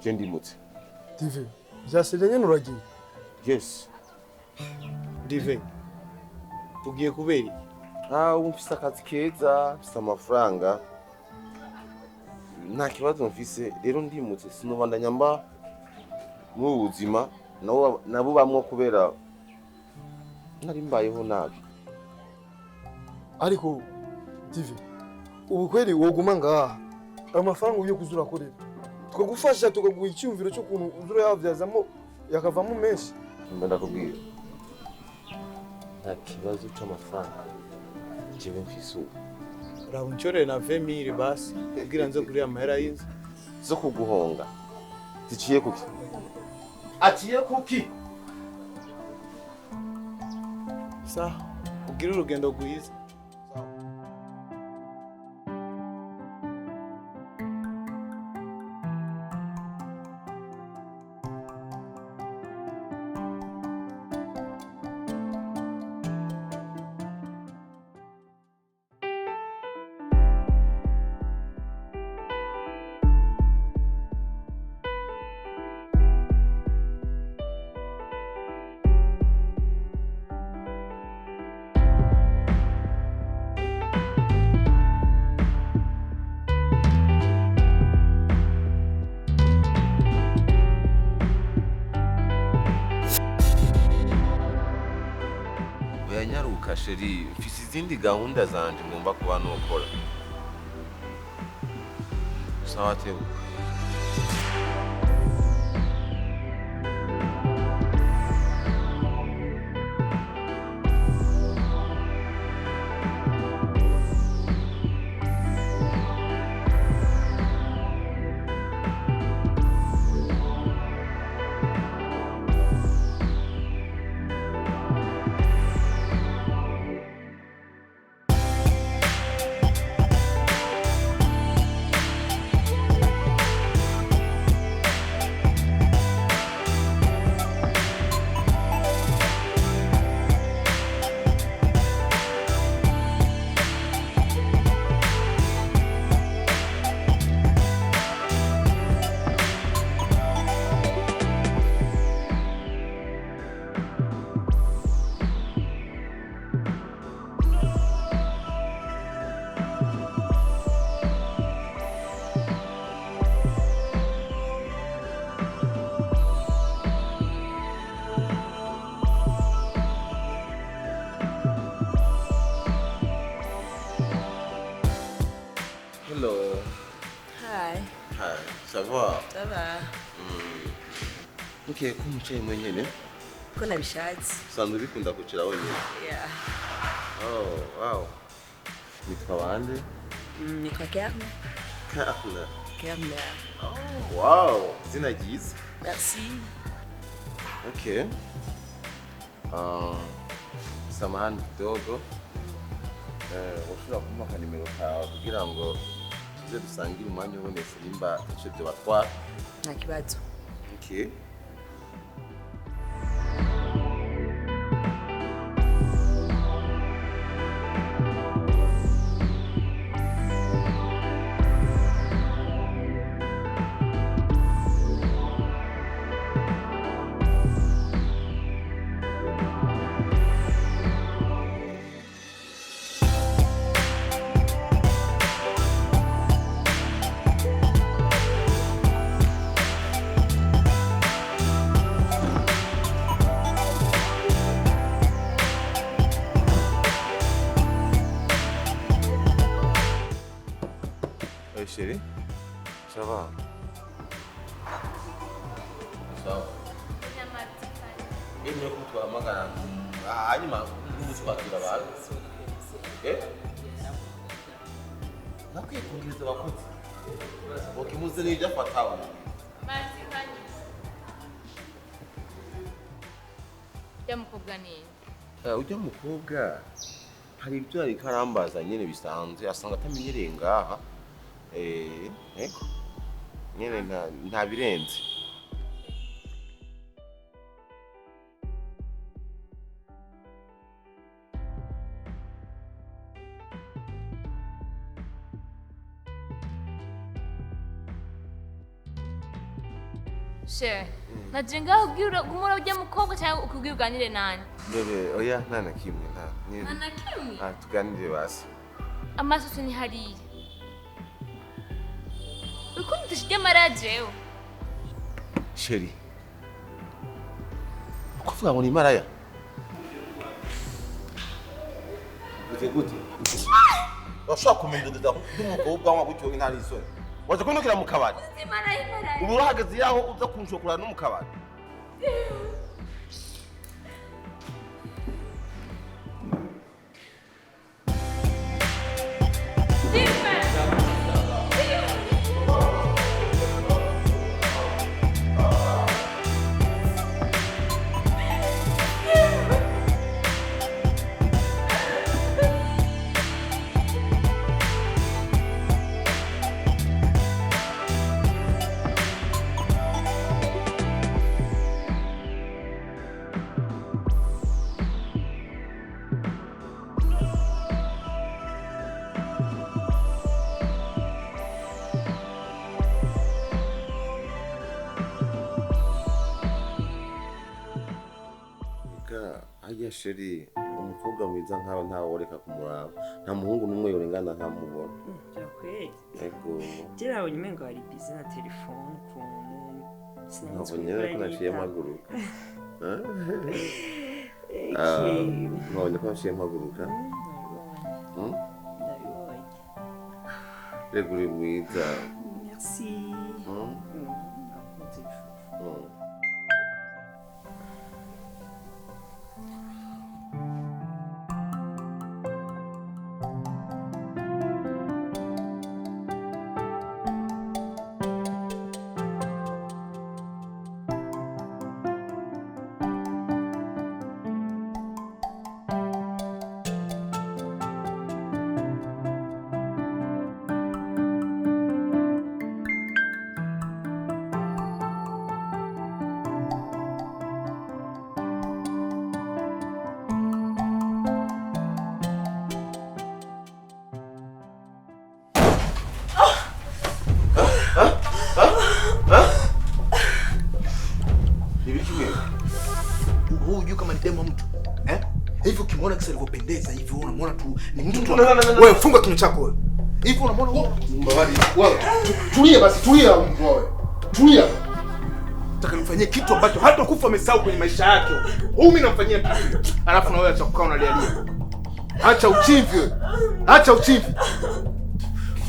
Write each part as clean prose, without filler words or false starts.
je ndimutse. Dive, byasiranye nuragiye? Yes. Dive, ugiye kubera? Ubu mfise akazi keza, mfise amafaranga. Nta kibazo mfise, rero ndimutse sinobandanya mba mu buzima nabo bamwe kubera nari mbayeho nabi. Ariko Dive, ubu kweli woguma ngaha amafaranga ugiye kuzura korera tukagufasha tukaguha icyumviro cyo kuntu uzura yavyazamo yakavamo menshi. Mba ndakubwira nta kibazo cy'amafaranga jewe mfise ubu. Uraba unshorere na 20,000 basi kugira nze kuri amahera y'inzu zo kuguhonga ziciye kuki? Aciye kuki? Sa ugira urugendo rwiza. Nyaruka sheri, mfise izindi gahunda zanje ngomba kuba nokora. Sawa tebu. Hello. Hi. Hi. Ça va? Ça va. Okay, kumucaye mwenyene? Ko nabishatse. Sanzwe bikunda kucira wenyene? Yeah. Oh, wow. Nitwa bande? Nitwa Carme. Carme. Carme. Oh, wow. Zina ryiza. Merci. Okay. Samahani kidogo. Ushobora kumpa akanimero kawe kugira ngo tuze dusangire umwanya ubonetse nimba icyo byo batwara? Nta kibazo. Okay. Chérie, ça va? Ça va? Ini aku tuh makan. Ini mah musuh kita bal. Nakwiye kungiriza abakozi. Bakimuzana ijya fatawa. Ujya mukobwa ni? Ujya mukobwa hari ibyo ari karambaza nyene bisanzwe asanga atamenyereye ngaha. Nyene nta birenze. She. Najenga ugira gumura ujya mukobwa cyangwa ukubwira uganire nani? Bebe, oya nta kimwe nta. Nta kimwe? Tuganire basi. Amaso ni hariya. Ukuntu tushije marajeyo. Sheri. Kuvuga ngo ni maraya. Gute. Washaka kumendeza n'umukobwa wa gutyo intari isoni. Waje kwinukira mu kabari. Ubu urahagaze yaho uza kunshokora no mu kabari. Aya Sheri, umukobwa mwiza nkawe ntawe woreka kumuraba. Nta muhungu numwe yorengana nkamubona. Byakweli. Ego. Jera unyume ngo ari busy na telefone kuntu. Nabonye ko naciye amaguruka. Nabonye ko naciye amaguruka. Ndabibonye. Rego uri mwiza. Merci. Hivi ukimwona kisa alivyopendeza hivi unamwona tu ni mtu tu. Wewe funga kinywa chako wewe. Hivi unamwona mbawali. Wewe tulia basi, tulia wewe. Tulia. Nataka nimfanyie kitu ambacho hata kufa amesahau kwenye maisha yake. Mimi namfanyia kitu. Alafu na wewe acha kukaa unalialia. Acha uchimvi wewe. Acha uchimvi.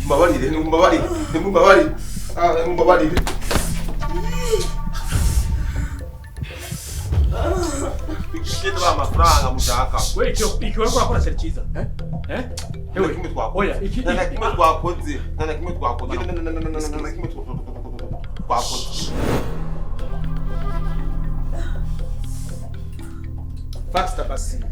Mbawali, ni mbawali. Ni mbawali. Ni mbawali. Shida ba mafaranga mutaka. Wewe ikiwa kwa serichiza. Ewe kimwe twako. Oya, kimwe twakoze. Kimwe twakoze. Kimwe twakoze. Faster basi.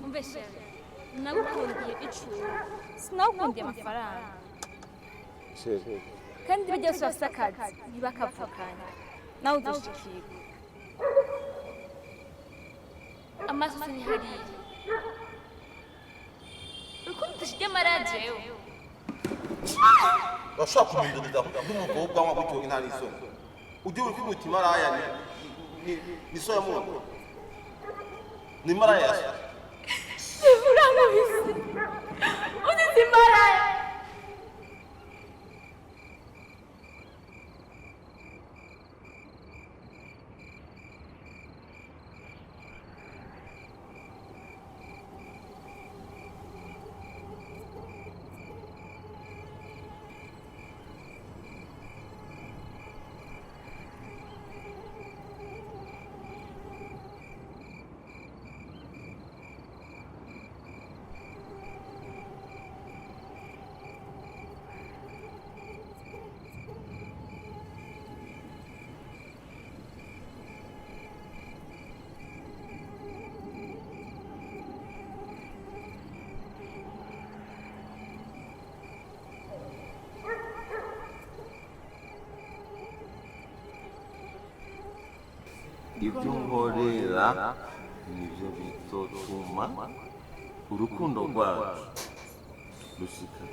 Mbese nagukundiye icuru. Sinagukundiye amafaranga. Sheri. Kandi bajya bafite akazi ntibakavukanye. Nawe udashikirwa. Amaso ni hariya. Ukuntu tushije marajeyo. Washaka kumendeza n'umukobwa wa gutyo intari isoni. Ujye uri kumutima araya ni soya mu. Ni maraya. Uranga bisi. Uzi maraya. ibyo nkorera nibyo bizotuma urukundo rwacu rushika.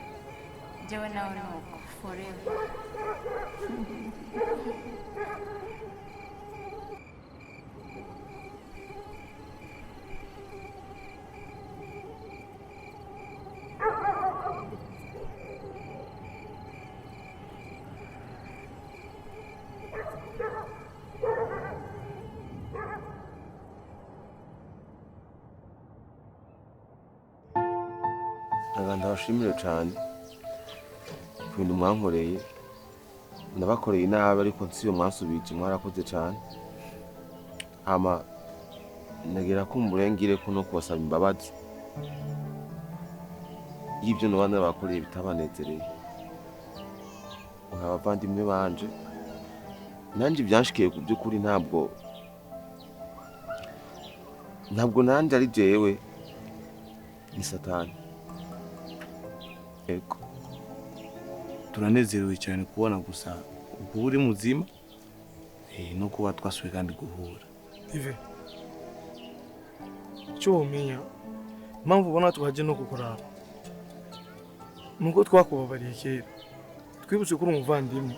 Jewe nawe nuko forever. Ndabashimira cyane ku bintu mwankoreye, nabakoreye inabi ariko nsiyo mwasubije, mwarakoze cyane. Hama nagira ko mburengire ko no kubasaba imbabazi y'ibyo nabana bakoreye bitabanezereye. Abavandimwe banje nanjye byanshikiye ku by'ukuri, ntabwo nanjye ari jewe, ni Satani. Ego turanezerewe cyane kubona gusa ubwo uri muzima no kuba twasuye kandi guhura. Ive cyo umenya impamvu ubona tuhaje no kukuraba nuko twakubabariye kera, twibutse kuri umuvandimwe,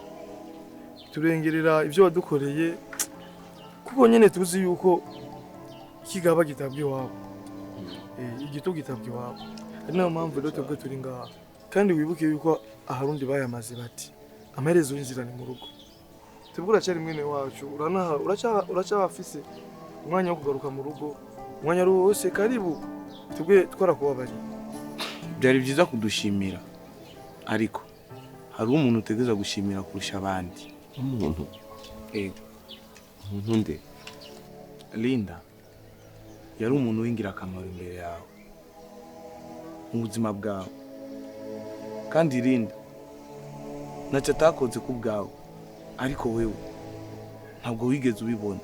turengerera ibyo wadukoreye, kuko nyene tuzi yuko ikigaba gitabwe iwabo, igito gitabwe iwabo. Ari nayo mpamvu rero twebwe turi ngaha, kandi wibuke yuko aharundi bayamaze bati amaherezo y'inzira ni mu rugo. Twebwe uracyari mwene wacu, uracyafise umwanya wo kugaruka mu rugo, umwanya wose karibu. Twebwe twarakubabariye. Byari byiza kudushimira, ariko hari umuntu utegeza gushimira kurusha abandi. Umuntu? Ego. Umuntu nde? Linda yari umuntu w'ingirakamaro imbere yawe mu buzima bwawe, kandi Linda ntacyo atakoze ku bwawe, ariko wewe ntabwo wigeze ubibona.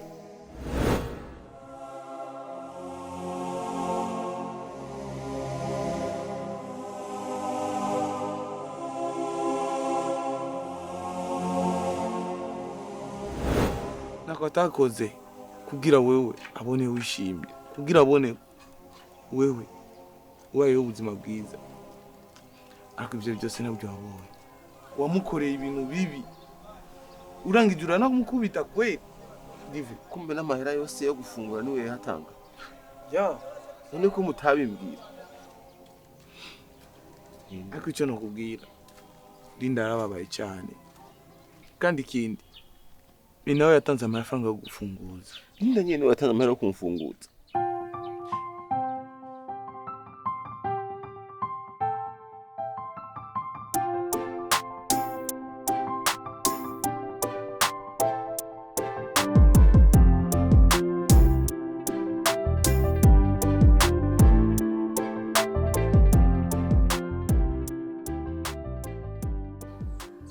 Ntako atakoze kugira wewe abone wishimye, kugira abone wewe ubayeho ubuzima bwiza, ariko ibyo byose nabyo wabonye. Wamukoreye ibintu bibi, urangije uranamukubita kweli. Dive, kumbe n'amahera yose yo gufungura niwe yatanga? Ya, none ko mutabimbwira. Ariko icyo nakubwira, Linda yarababaye cyane, kandi ikindi ni nawe yatanze amafaranga yo gufunguza. Linda nyene watanze amahera yo kumfunguza?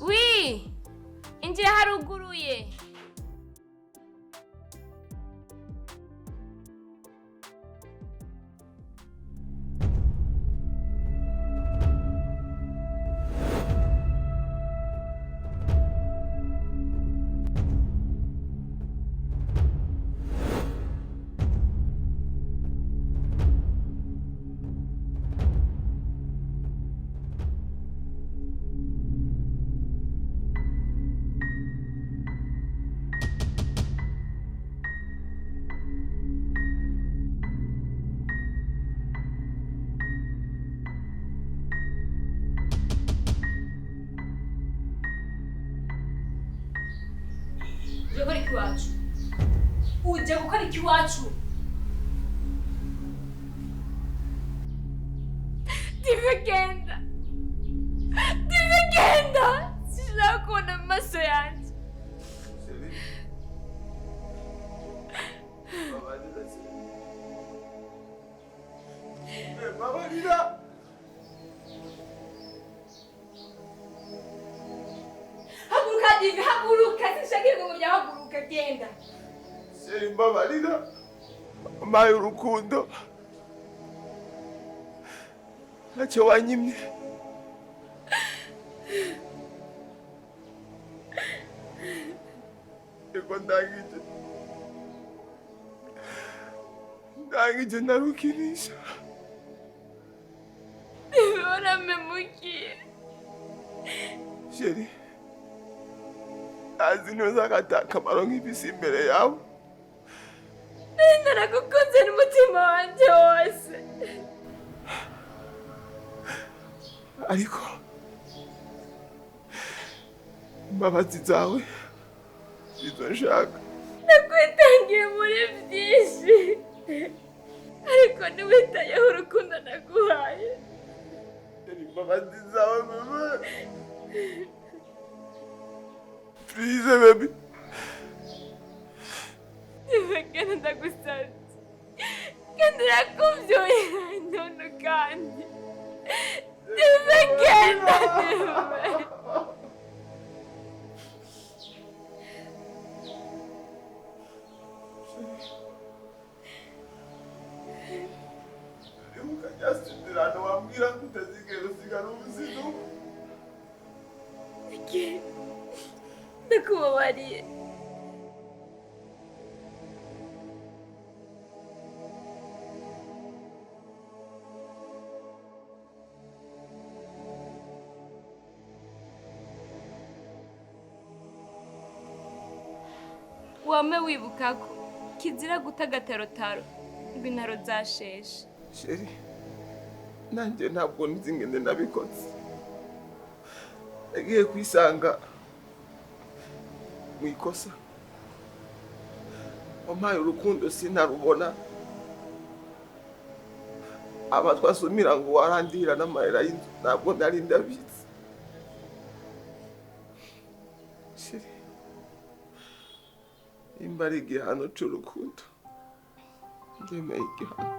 Wi! Injira haruguruye. Uje gukora iki wacu? Divegenda. Sinshaka kubona mu maso yanjye. Babarira! Haguruka Dive, haguruka. Sinshaka ibintu bya haguruka, genda. Mbabarira, amaye urukundo ntacyo wanyimye. Ego ndangije ndangije ndarukinisha waramemukiye sheri azi neza agata akamaro nk'ibisi imbere yawe naragukunze n'umutima wanjye wose ariko imbabazi zawe izo nshaka nakwitangiye muri byinshi ariko ntiwitayeho urukundo naguhaye imbabazi zawe mama please baby ibagana ndagusabye kandi urakumvyoye none kandi ntibagenda niwe ukajyasitirana wambwira ko utazigera usigara ubuzima ndakubabariye wame wibuka ko kizira guta agatarotaro ngo intaro zasheshe sheri nanjye ntabwo nzi ngende nabikoze nagiye kwisanga mu ikosa wampaye urukundo sinarubona aba twasumira ngo warandira n'amarira y'inzu ntabwo nari ndabizi sheri imba ari igihano cy'urukundo ndemeye igihano